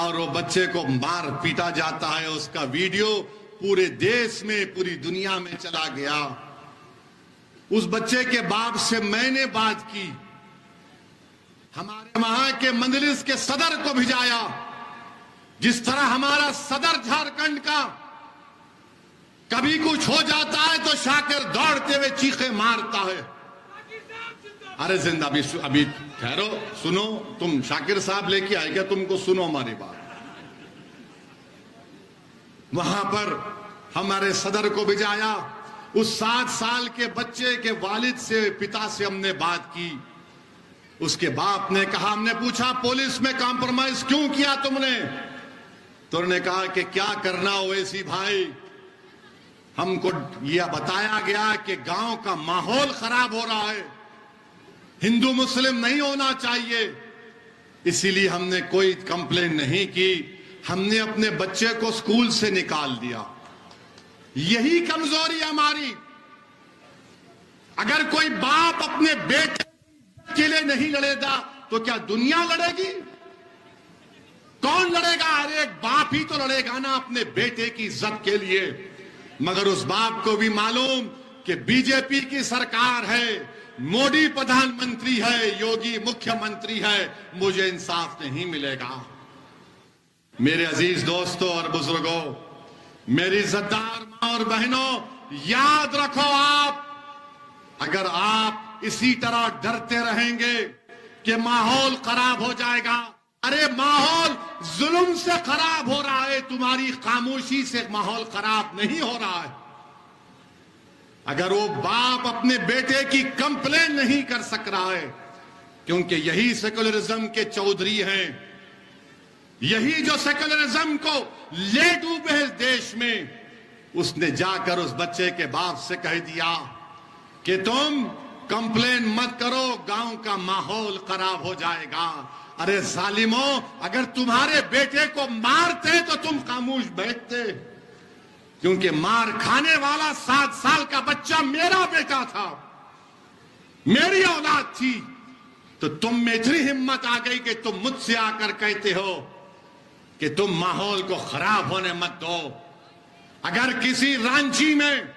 और वो बच्चे को मार पीटा जाता है। उसका वीडियो पूरे देश में, पूरी दुनिया में चला गया। उस बच्चे के बाप से मैंने बात की, हमारे वहां के मजलिस के सदर को भिजाया। जिस तरह हमारा सदर झारखंड का कभी कुछ हो जाता है तो शाकिर दौड़ते हुए चीखे मारता है। अरे जिंदा अभी ठहरो, सुनो, तुम शाकिर साहब लेके आए क्या? तुमको सुनो हमारी बात। वहां पर हमारे सदर को भिजाया। उस 7 साल के बच्चे के वालिद से, पिता से हमने बात की। उसके बाप ने कहा, हमने पूछा पुलिस में कॉम्प्रोमाइज क्यों किया तुमने? तो उन्होंने कहा कि क्या करना ओवैसी भाई, हमको यह बताया गया कि गांव का माहौल खराब हो रहा है, हिंदू मुस्लिम नहीं होना चाहिए, इसीलिए हमने कोई कंप्लेन नहीं की, हमने अपने बच्चे को स्कूल से निकाल दिया। यही कमजोरी हमारी। अगर कोई बाप अपने बेटे के लिए नहीं लड़ेगा तो क्या दुनिया लड़ेगी? कौन लड़ेगा? अरे एक बाप ही तो लड़ेगा ना अपने बेटे की इज्जत के लिए। मगर उस बाप को भी मालूम कि बीजेपी की सरकार है, मोदी प्रधानमंत्री है, योगी मुख्यमंत्री है, मुझे इंसाफ नहीं मिलेगा। मेरे अजीज दोस्तों और बुजुर्गों, मेरी इज्जतदार मां और बहनों, याद रखो, अगर आप इसी तरह डरते रहेंगे कि माहौल खराब हो जाएगा, अरे माहौल जुल्म से खराब हो रहा है, तुम्हारी खामोशी से माहौल खराब नहीं हो रहा है। अगर वो बाप अपने बेटे की कंप्लेन नहीं कर सक रहा है, क्योंकि यही सेकुलरिज्म के चौधरी हैं, यही जो सेकुलरिज्म को ले डूबे इस देश में, उसने जाकर उस बच्चे के बाप से कह दिया कि तुम कंप्लेन मत करो, गांव का माहौल खराब हो जाएगा। अरे जालिमों, अगर तुम्हारे बेटे को मारते तो तुम खामोश बैठते, क्योंकि मार खाने वाला 7 साल का बच्चा मेरा बेटा था, मेरी औलाद थी। तो तुम में इतनी हिम्मत आ गई कि तुम मुझसे आकर कहते हो कि तुम माहौल को खराब होने मत दो। अगर किसी रांची में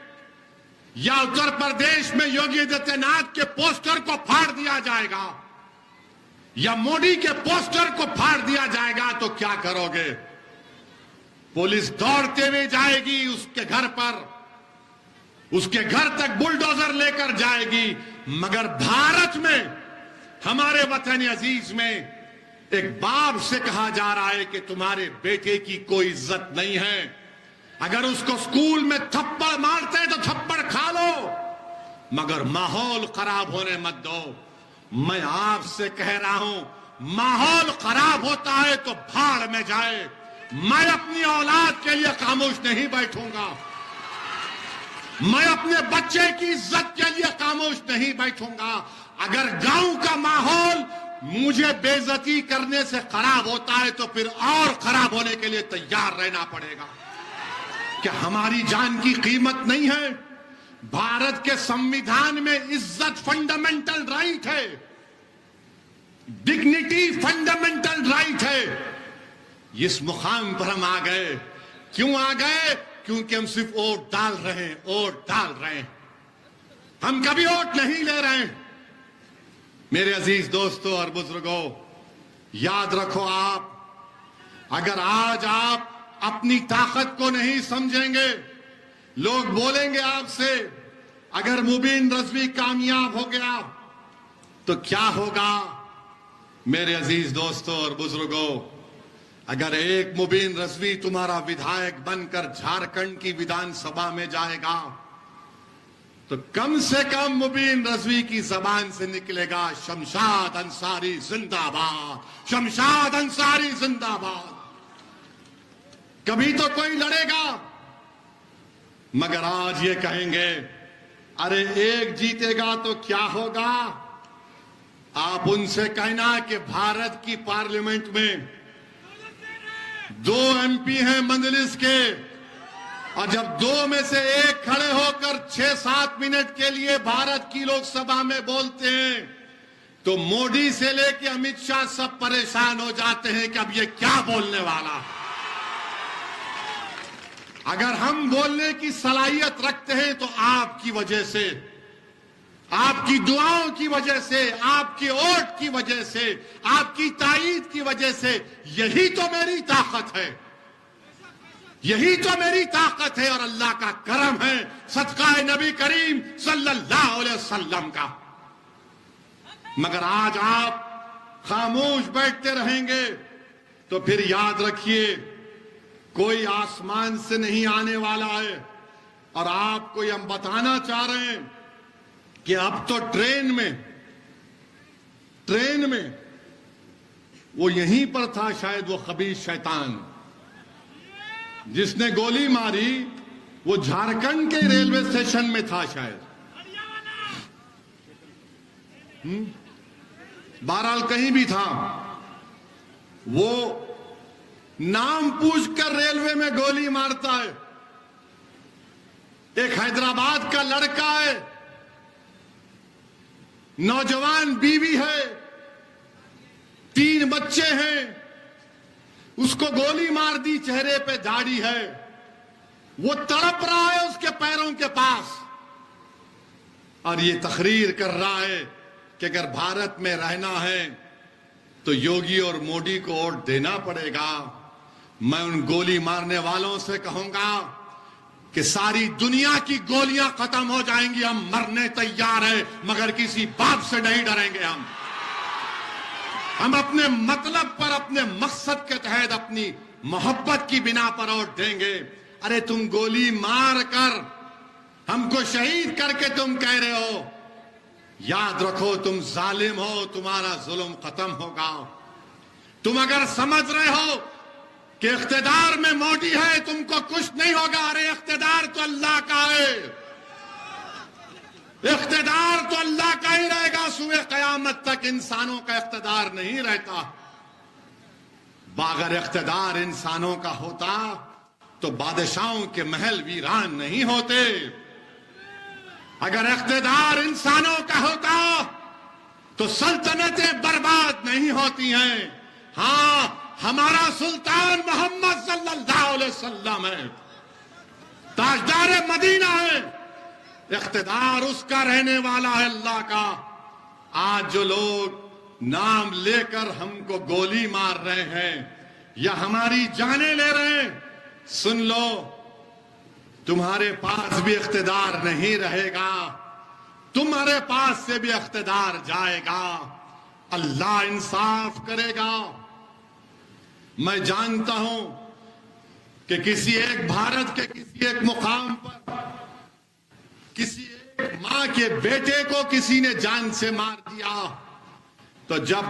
या उत्तर प्रदेश में योगी आदित्यनाथ के पोस्टर को फाड़ दिया जाएगा या मोदी के पोस्टर को फाड़ दिया जाएगा तो क्या करोगे? पुलिस दौड़ते हुए जाएगी उसके घर पर, उसके घर तक बुलडोजर लेकर जाएगी। मगर भारत में, हमारे वतन अजीज में, एक बाप से कहा जा रहा है कि तुम्हारे बेटे की कोई इज्जत नहीं है। अगर उसको स्कूल में थप्पड़ मारते हैं तो थप्पड़ खा लो, मगर माहौल खराब होने मत दो। मैं आपसे कह रहा हूं, माहौल खराब होता है तो भाड़ में जाए। मैं अपनी औलाद के लिए खामोश नहीं बैठूंगा, मैं अपने बच्चे की इज्जत के लिए खामोश नहीं बैठूंगा। अगर गांव का माहौल मुझे बेइज्जती करने से खराब होता है तो फिर और खराब होने के लिए तैयार रहना पड़ेगा। क्या हमारी जान की कीमत नहीं है? भारत के संविधान में इज्जत फंडामेंटल राइट है, डिग्निटी फंडामेंटल राइट है। इस मुकाम पर हम आ गए, क्यों आ गए? क्योंकि हम सिर्फ वोट डाल रहे हैं, वोट डाल रहे हैं, हम कभी वोट नहीं ले रहे हैं। मेरे अजीज दोस्तों और बुजुर्गों, याद रखो, अगर आज आप अपनी ताकत को नहीं समझेंगे, लोग बोलेंगे आपसे, अगर मुबीन रजवी कामयाब हो गया तो क्या होगा? मेरे अजीज दोस्तों और बुजुर्गों, अगर एक मुबीन रजवी तुम्हारा विधायक बनकर झारखंड की विधानसभा में जाएगा तो कम से कम मुबीन रजवी की जबान से निकलेगा, शमशाद अंसारी जिंदाबाद, शमशाद अंसारी जिंदाबाद। कभी तो कोई लड़ेगा, मगर आज ये कहेंगे, अरे एक जीतेगा तो क्या होगा? आप उनसे कहना कि भारत की पार्लियामेंट में 2 MP हैं मजलिस के, और जब 2 में से एक खड़े होकर 6-7 मिनट के लिए भारत की लोकसभा में बोलते हैं तो मोदी से लेके अमित शाह सब परेशान हो जाते हैं कि अब ये क्या बोलने वाला। अगर हम बोलने की सलाहियत रखते हैं तो आपकी वजह से, आपकी दुआओं की वजह से, आपकी वोट की वजह से, आपकी ताईद की वजह से। यही तो मेरी ताकत है, यही तो मेरी ताकत है और अल्लाह का करम है, सदका नबी करीम सल्लल्लाहु अलैहि वसल्लम का। मगर आज आप खामोश बैठते रहेंगे तो फिर याद रखिए कोई आसमान से नहीं आने वाला है। और आपको हम बताना चाह रहे हैं कि अब तो ट्रेन में वो यहीं पर था, शायद वो खबीस शैतान जिसने गोली मारी, वो झारखंड के रेलवे स्टेशन में था शायद, बहरहाल कहीं भी था। वो नाम पूछकर रेलवे में गोली मारता है। एक हैदराबाद का लड़का है, नौजवान बीवी है, 3 बच्चे हैं, उसको गोली मार दी, चेहरे पे दाढ़ी है, वो तड़प रहा है उसके पैरों के पास और ये तकरीर कर रहा है कि अगर भारत में रहना है तो योगी और मोदी को वोट देना पड़ेगा। मैं उन गोली मारने वालों से कहूंगा कि सारी दुनिया की गोलियां खत्म हो जाएंगी, हम मरने तैयार हैं, मगर किसी बात से नहीं डरेंगे। हम अपने मतलब पर, अपने मकसद के तहत, अपनी मोहब्बत की बिना पर वोट देंगे। अरे तुम गोली मार कर हमको शहीद करके तुम कह रहे हो, याद रखो तुम जालिम हो, तुम्हारा जुल्म खत्म होगा। तुम अगर समझ रहे हो कि इख्तिदार में मोदी है, तुमको कुछ नहीं होगा, अरे इख्तिदार तो अल्लाह का है, इख्तिदार तो अल्लाह का ही रहेगा। सुबह कयामत तक इंसानों का इख्तिदार नहीं रहता। अगर इख्तिदार इंसानों का होता तो बादशाहों के महल वीरान नहीं होते। अगर इख्तिदार इंसानों का होता तो सल्तनतें बर्बाद नहीं होती हैं। हां, हमारा सुल्तान मोहम्मद सल्लल्लाहु अलैहि वसल्लम है, ताजदार मदीना है, इख्तिदार उसका रहने वाला है, अल्लाह का। आज जो लोग नाम लेकर हमको गोली मार रहे हैं या हमारी जानें ले रहे हैं, सुन लो, तुम्हारे पास भी इख्तिदार नहीं रहेगा, तुम्हारे पास से भी इख्तिदार जाएगा। अल्लाह इंसाफ करेगा। मैं जानता हूं कि किसी एक भारत के किसी एक मुकाम पर किसी एक मां के बेटे को किसी ने जान से मार दिया, तो जब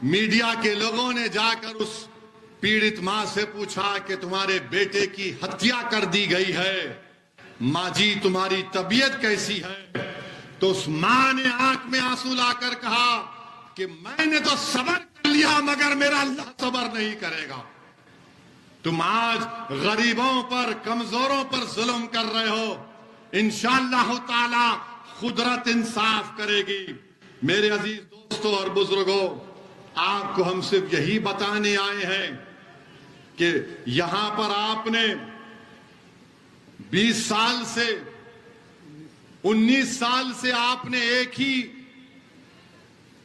मीडिया के लोगों ने जाकर उस पीड़ित मां से पूछा कि तुम्हारे बेटे की हत्या कर दी गई है, मां जी तुम्हारी तबीयत कैसी है, तो उस मां ने आंख में आंसू लाकर कहा कि मैंने तो सब्र कर लिया, मगर मेरा अल्लाह सब्र नहीं करेगा। तुम आज गरीबों पर, कमजोरों पर जुल्म कर रहे हो, इंशाअल्लाह ताला खुदरत इंसाफ करेगी। मेरे अजीज दोस्तों और बुजुर्गों, आपको हम सिर्फ यही बताने आए हैं कि यहां पर आपने 20 साल से 19 साल से आपने एक ही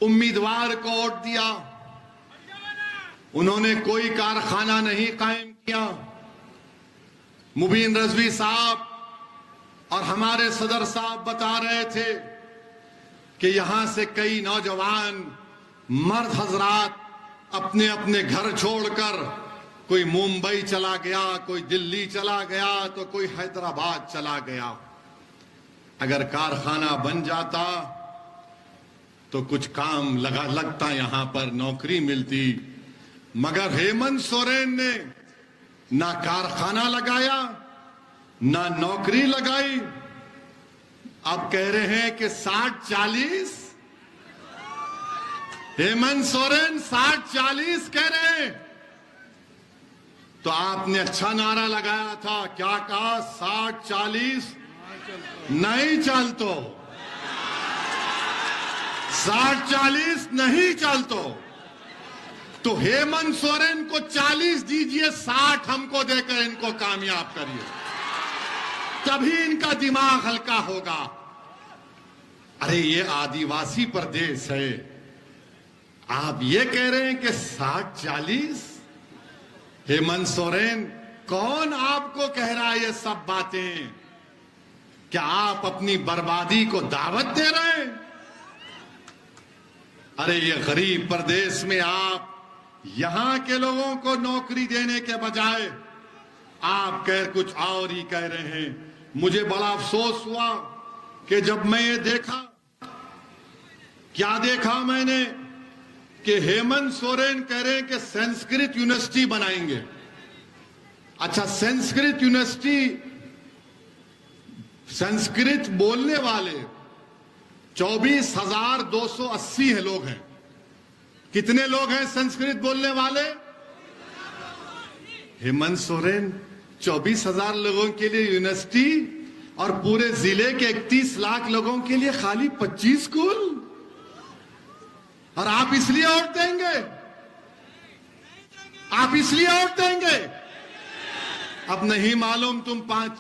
उम्मीदवार को वोट दिया। उन्होंने कोई कारखाना नहीं कायम किया। मुबीन रजवी साहब और हमारे सदर साहब बता रहे थे कि यहां से कई नौजवान मर्द हजरात अपने अपने घर छोड़कर कोई मुंबई चला गया, कोई दिल्ली चला गया, तो कोई हैदराबाद चला गया। अगर कारखाना बन जाता तो कुछ काम लगता, यहां पर नौकरी मिलती, मगर हेमंत सोरेन ने ना कारखाना लगाया ना नौकरी लगाई। अब कह रहे हैं कि 60-40, हेमंत सोरेन 60-40 कह रहे हैं। तो आपने अच्छा नारा लगाया था, क्या कहा? 60-40 नहीं चल तो 60-40 नहीं चलतो तो हेमंत सोरेन को 40 दीजिए, 60 हमको देकर इनको कामयाब करिए, तभी इनका दिमाग हल्का होगा। अरे ये आदिवासी प्रदेश है, आप ये कह रहे हैं कि 60-40? हेमंत सोरेन, कौन आपको कह रहा है ये सब बातें? क्या आप अपनी बर्बादी को दावत दे रहे हैं? अरे ये गरीब प्रदेश में आप यहां के लोगों को नौकरी देने के बजाय आप कुछ और ही कह रहे हैं। मुझे बड़ा अफसोस हुआ कि जब मैं ये देखा, क्या देखा मैंने कि हेमंत सोरेन कह रहे हैं कि संस्कृत यूनिवर्सिटी बनाएंगे। अच्छा, संस्कृत यूनिवर्सिटी, संस्कृत बोलने वाले 24,280 है लोग हैं। कितने लोग हैं संस्कृत बोलने वाले? हेमंत सोरेन 24,000 लोगों के लिए यूनिवर्सिटी और पूरे जिले के 31 लाख लोगों के लिए खाली 25 स्कूल, और आप इसलिए वोट देंगे? आप इसलिए वोट देंगे? अब नहीं मालूम तुम 5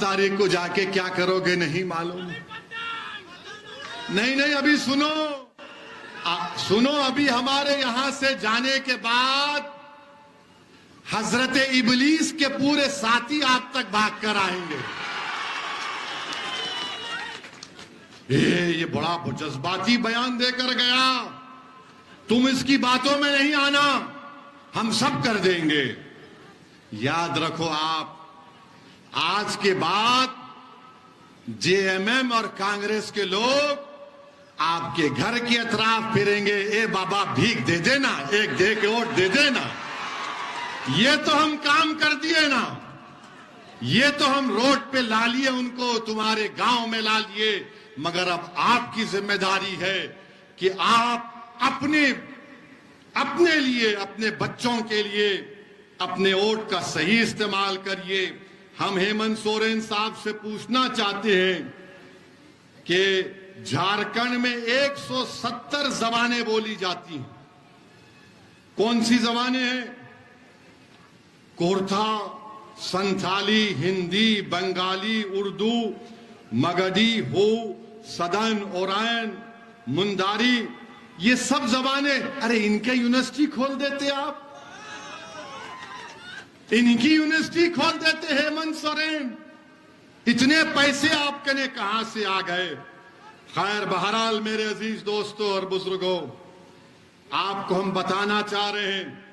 तारीख को जाके क्या करोगे, नहीं मालूम। नहीं, अभी सुनो, अभी हमारे यहां से जाने के बाद हजरत इबलीस के पूरे साथी आप तक भाग कर आएंगे। ये बड़ा जज्बाती बयान देकर गया, तुम इसकी बातों में नहीं आना, हम सब कर देंगे। याद रखो, आप आज के बाद जेएमएम और कांग्रेस के लोग आपके घर के अतराफ फिरेंगे, ए बाबा भीख दे देना, एक दे के वोट दे देना। ये तो हम काम कर दिए ना, ये तो हम रोड पे ला लिए उनको, तुम्हारे गांव में ला लिए। मगर अब आपकी जिम्मेदारी है कि आप अपने लिए, अपने बच्चों के लिए अपने वोट का सही इस्तेमाल करिए। हम हेमंत सोरेन साहब से पूछना चाहते हैं कि झारखंड में 170 जबानें बोली जाती हैं। कौन सी जबानें हैं? कोरथा, संथाली, हिंदी, बंगाली, उर्दू, मगधी, हो, सदन, ओरायन, मुंदारी, ये सब जबानें। अरे इनके यूनिवर्सिटी खोल देते आप, इनकी यूनिवर्सिटी खोल देते हेमंत सोरेन। इतने पैसे आपके ने कहां से आ गए? खैर, बहरहाल मेरे अजीज दोस्तों और बुजुर्गों, आपको हम बताना चाह रहे हैं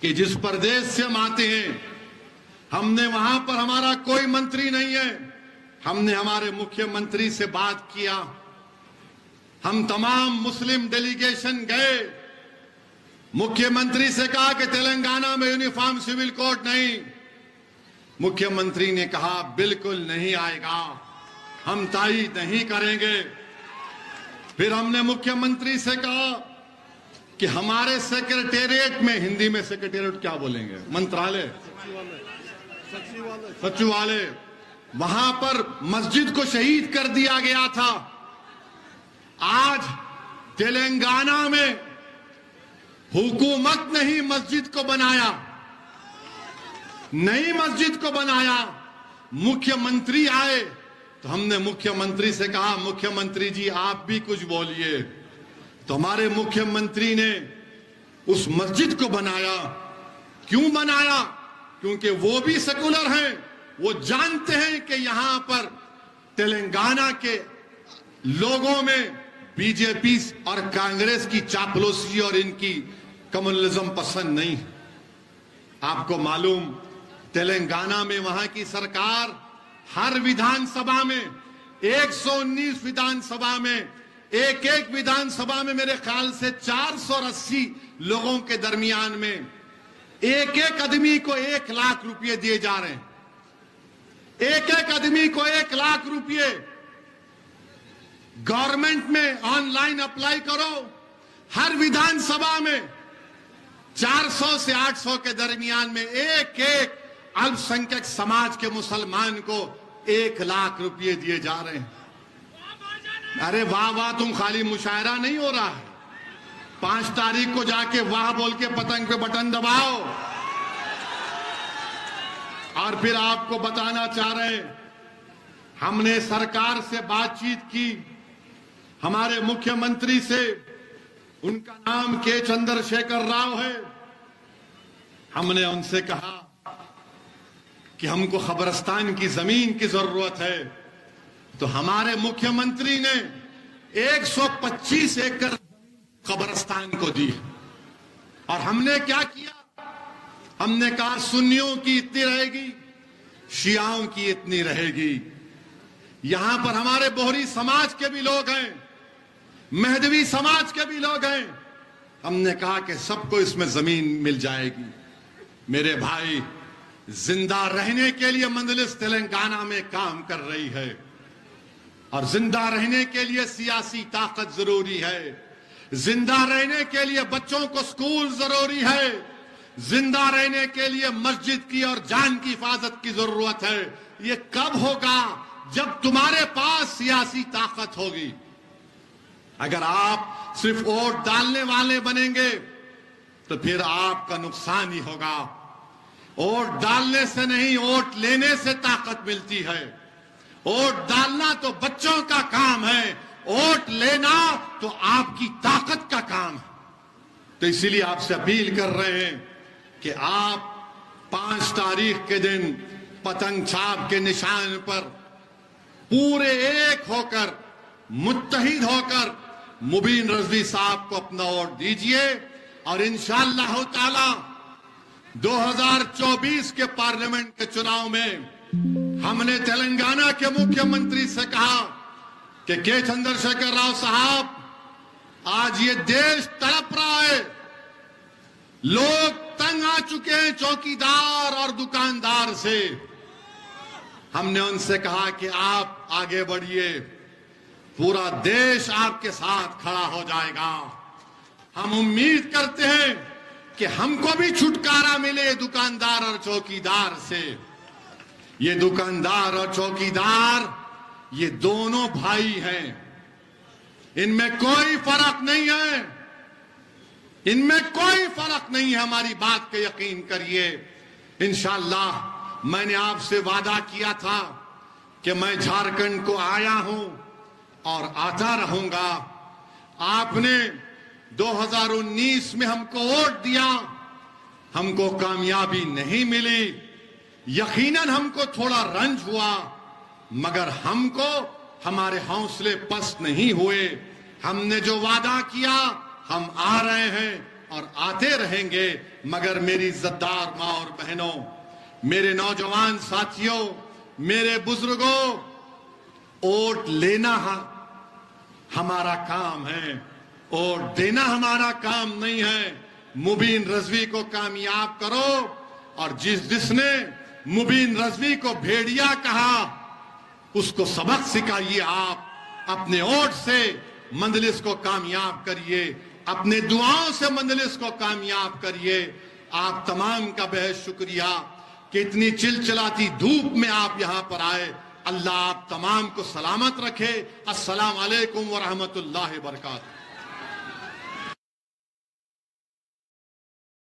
कि जिस प्रदेश से हम आते हैं, हमने वहां पर हमारा कोई मंत्री नहीं है। हमने हमारे मुख्यमंत्री से बात किया, हम तमाम मुस्लिम डेलीगेशन गए, मुख्यमंत्री से कहा कि तेलंगाना में यूनिफॉर्म सिविल कोड नहीं। मुख्यमंत्री ने कहा बिल्कुल नहीं आएगा, हम ताई नहीं करेंगे। फिर हमने मुख्यमंत्री से कहा कि हमारे सेक्रेटेरिएट में, हिंदी में सेक्रेटेरिएट क्या बोलेंगे, मंत्रालय, सचिवालय, वहां पर मस्जिद को शहीद कर दिया गया था। आज तेलंगाना में हुकूमत ने ही मस्जिद को बनाया, नई मस्जिद को बनाया। मुख्यमंत्री आए तो हमने मुख्यमंत्री से कहा, मुख्यमंत्री जी आप भी कुछ बोलिए। तो हमारे मुख्यमंत्री ने उस मस्जिद को बनाया। क्यों बनाया? क्योंकि वो भी सेकुलर हैं, वो जानते हैं कि यहां पर तेलंगाना के लोगों में बीजेपी और कांग्रेस की चापलूसी और इनकी कम्युनलिज्म पसंद नहीं। आपको मालूम, तेलंगाना में वहां की सरकार हर विधानसभा में, 119 विधानसभा में, एक विधानसभा में मेरे ख्याल से 480 लोगों के दरमियान में एक आदमी को 1 लाख रुपए दिए जा रहे हैं। एक आदमी को 1 लाख रुपए। गवर्नमेंट में ऑनलाइन अप्लाई करो, हर विधानसभा में 400 से 800 के दरमियान में एक अल्पसंख्यक समाज के मुसलमान को 1 लाख रुपए दिए जा रहे हैं। अरे वाह वाह, तुम खाली मुशायरा नहीं हो रहा है, 5 तारीख को जाके वाह बोल के पतंग पे बटन दबाओ। और फिर आपको बताना चाह रहे, हमने सरकार से बातचीत की, हमारे मुख्यमंत्री से, उनका नाम के चंद्रशेखर राव है। हमने उनसे कहा कि हमको खबरस्तान की जमीन की जरूरत है, तो हमारे मुख्यमंत्री ने 125 एकड़ कब्रिस्तान को दी। और हमने क्या किया, हमने कहा सुन्नियों की इतनी रहेगी, शियाओं की इतनी रहेगी। यहां पर हमारे बोहरी समाज के भी लोग हैं, मेहदवी समाज के भी लोग हैं। हमने कहा कि सबको इसमें जमीन मिल जाएगी। मेरे भाई, जिंदा रहने के लिए मंजलिस तेलंगाना में काम कर रही है, और जिंदा रहने के लिए सियासी ताकत जरूरी है, जिंदा रहने के लिए बच्चों को स्कूल जरूरी है, जिंदा रहने के लिए मस्जिद की और जान की हिफाजत की जरूरत है। ये कब होगा? जब तुम्हारे पास सियासी ताकत होगी। अगर आप सिर्फ वोट डालने वाले बनेंगे तो फिर आपका नुकसान ही होगा। वोट डालने से नहीं, वोट लेने से ताकत मिलती है। वोट डालना तो बच्चों का काम है, वोट लेना तो आपकी ताकत का काम है। तो इसीलिए आपसे अपील कर रहे हैं कि आप 5 तारीख के दिन पतंग छाप के निशान पर पूरे एक होकर, मुत्तहिद होकर मुबीन रजवी साहब को अपना वोट दीजिए। और इंशाअल्लाह ताला 2024 के पार्लियामेंट के चुनाव में हमने तेलंगाना के मुख्यमंत्री से कहा कि के चंद्रशेखर राव साहब, आज ये देश तड़प रहा है, लोग तंग आ चुके हैं चौकीदार और दुकानदार से। हमने उनसे कहा कि आप आगे बढ़िए, पूरा देश आपके साथ खड़ा हो जाएगा। हम उम्मीद करते हैं कि हमको भी छुटकारा मिले दुकानदार और चौकीदार से। ये दुकानदार और चौकीदार, ये दोनों भाई हैं, इनमें कोई फर्क नहीं है, इनमें कोई फर्क नहीं है। हमारी बात पे यकीन करिए। इंशाअल्लाह मैंने आपसे वादा किया था कि मैं झारखंड को आया हूं और आता रहूंगा। आपने 2019 में हमको वोट दिया, हमको कामयाबी नहीं मिली, यकीनन हमको थोड़ा रंज हुआ, मगर हमको हमारे हौसले पस्त नहीं हुए। हमने जो वादा किया, हम आ रहे हैं और आते रहेंगे। मगर मेरी इज्जतदार मां और बहनों, मेरे नौजवान साथियों, मेरे बुजुर्गों, वोट लेना हमारा काम है, वोट देना हमारा काम नहीं है। मुबीन रजवी को कामयाब करो, और जिसने मुबीन रजवी को भेड़िया कहा, उसको सबक सिखाइए। आप अपने वोट से मंजलिस को कामयाब करिए, अपने दुआओं से मंजलिस को कामयाब करिए। आप तमाम का बेहद शुक्रिया कि इतनी चिलचिलाती धूप में आप यहां पर आए। अल्लाह आप तमाम को सलामत रखे। अस्सलाम वालेकुम व रहमतुल्लाहि व बरकातहू।